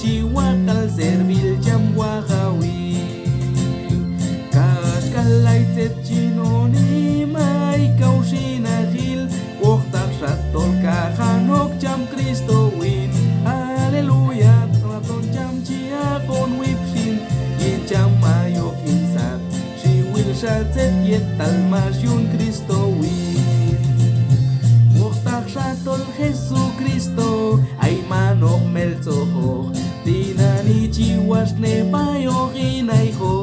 chihuahua al servil chamwahawi kaskalay tet chinoni may kausinahil waktak shatol kahanok cham Kristo win Haleluya Raton cham chia kon wipsin yin cham mayok insak si wil shatet yet talmasyun Kristo win waktak shatol Jesucristo ay manok melzoho tinani chiwas ne payo ginay ho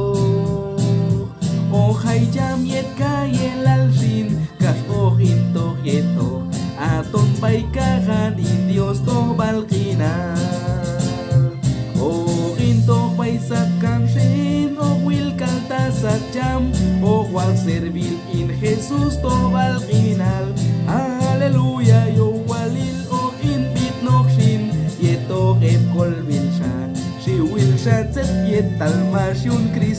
Ohay jam yet kayel alsin kas ohin to yeto aton pay kahan indios to balkinal ohin to pay sa kansin o will kalta sa jam o wal servil in Jesus to balkinal Haleluya yo walil o in bit noksin yeto ep kolbil siya si will siya set yet talmasyun Kristo